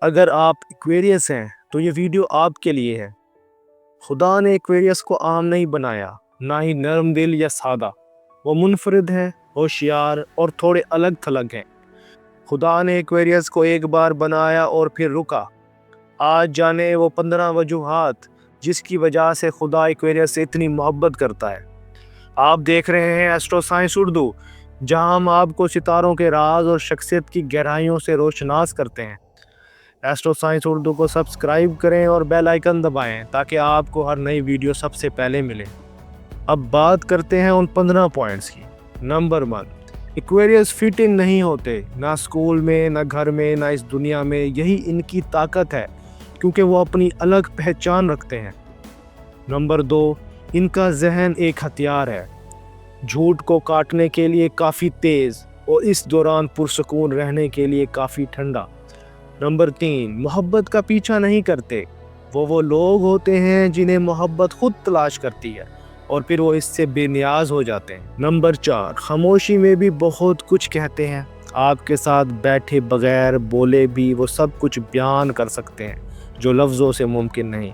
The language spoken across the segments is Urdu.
اگر آپ ایکویریس ہیں تو یہ ویڈیو آپ کے لیے ہے۔ خدا نے ایکویریس کو عام نہیں بنایا، نہ ہی نرم دل یا سادہ۔ وہ منفرد ہے، ہوشیار اور تھوڑے الگ تھلگ ہیں۔ خدا نے ایکویریس کو ایک بار بنایا اور پھر رکا۔ آج جانے وہ 15 وجوہات جس کی وجہ سے خدا ایکویریس سے اتنی محبت کرتا ہے۔ آپ دیکھ رہے ہیں ایسٹرو سائنس اردو، جہاں ہم آپ کو ستاروں کے راز اور شخصیت کی گہرائیوں سے روشناس کرتے ہیں۔ ایسٹرو سائنس اردو کو سبسکرائب کریں اور بیل آئیکن دبائیں تاکہ آپ کو ہر نئی ویڈیو سب سے پہلے ملے۔ اب بات کرتے ہیں ان 15 پوائنٹس کی۔ نمبر 1، ایکویریس فٹ ان نہیں ہوتے، نہ اسکول میں، نہ گھر میں، نہ اس دنیا میں۔ یہی ان کی طاقت ہے کیونکہ وہ اپنی الگ پہچان رکھتے ہیں۔ نمبر 2، ان کا ذہن ایک ہتھیار ہے، جھوٹ کو کاٹنے کے لیے کافی تیز اور اس دوران پرسکون رہنے کے لیے کافی ٹھنڈا۔ نمبر 3، محبت کا پیچھا نہیں کرتے۔ وہ لوگ ہوتے ہیں جنہیں محبت خود تلاش کرتی ہے اور پھر وہ اس سے بے نیاز ہو جاتے ہیں۔ نمبر 4، خاموشی میں بھی بہت کچھ کہتے ہیں۔ آپ کے ساتھ بیٹھے بغیر بولے بھی وہ سب کچھ بیان کر سکتے ہیں جو لفظوں سے ممکن نہیں۔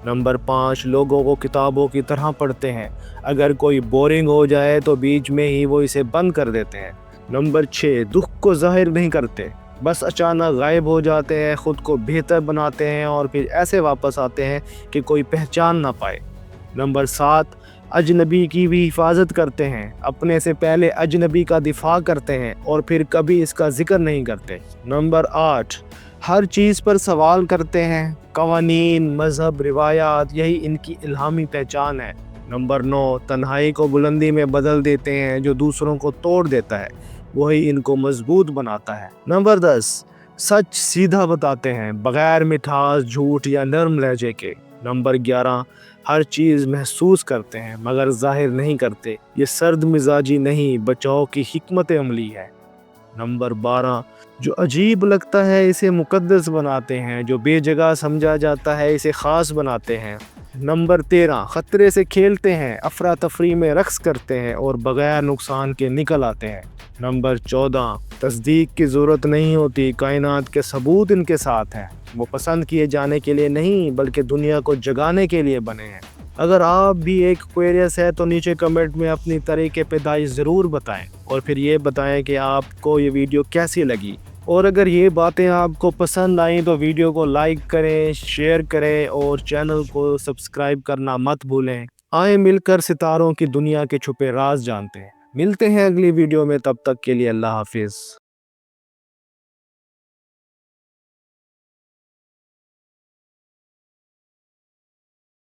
نمبر 5، لوگوں کو کتابوں کی طرح پڑھتے ہیں۔ اگر کوئی بورنگ ہو جائے تو بیچ میں ہی وہ اسے بند کر دیتے ہیں۔ نمبر 6، دکھ کو ظاہر نہیں کرتے، بس اچانک غائب ہو جاتے ہیں، خود کو بہتر بناتے ہیں اور پھر ایسے واپس آتے ہیں کہ کوئی پہچان نہ پائے۔ نمبر 7، اجنبی کی بھی حفاظت کرتے ہیں، اپنے سے پہلے اجنبی کا دفاع کرتے ہیں اور پھر کبھی اس کا ذکر نہیں کرتے۔ نمبر 8، ہر چیز پر سوال کرتے ہیں، قوانین، مذہب، روایات، یہی ان کی الہامی پہچان ہے۔ نمبر 9، تنہائی کو بلندی میں بدل دیتے ہیں، جو دوسروں کو توڑ دیتا ہے وہی ان کو مضبوط بناتا ہے۔ نمبر 10، سچ سیدھا بتاتے ہیں، بغیر مٹھاس، جھوٹ یا نرم لہجے کے۔ نمبر 11، ہر چیز محسوس کرتے ہیں مگر ظاہر نہیں کرتے، یہ سرد مزاجی نہیں، بچاؤ کی حکمت عملی ہے۔ نمبر 12، جو عجیب لگتا ہے اسے مقدس بناتے ہیں، جو بے جگہ سمجھا جاتا ہے اسے خاص بناتے ہیں۔ نمبر 13، خطرے سے کھیلتے ہیں، افراتفری میں رقص کرتے ہیں اور بغیر نقصان کے نکل آتے ہیں۔ نمبر 14، تصدیق کی ضرورت نہیں ہوتی، کائنات کے ثبوت ان کے ساتھ ہیں، وہ پسند کیے جانے کے لیے نہیں بلکہ دنیا کو جگانے کے لیے بنے ہیں۔ اگر آپ بھی ایک ایکویریس ہے تو نیچے کمنٹ میں اپنی تاریخ پیدائش ضرور بتائیں اور پھر یہ بتائیں کہ آپ کو یہ ویڈیو کیسی لگی، اور اگر یہ باتیں آپ کو پسند آئیں تو ویڈیو کو لائک کریں، شیئر کریں اور چینل کو سبسکرائب کرنا مت بھولیں۔ آئیں مل کر ستاروں کی دنیا کے چھپے راز جانتے ہیں۔ ملتے ہیں اگلی ویڈیو میں، تب تک کے لیے اللہ حافظ۔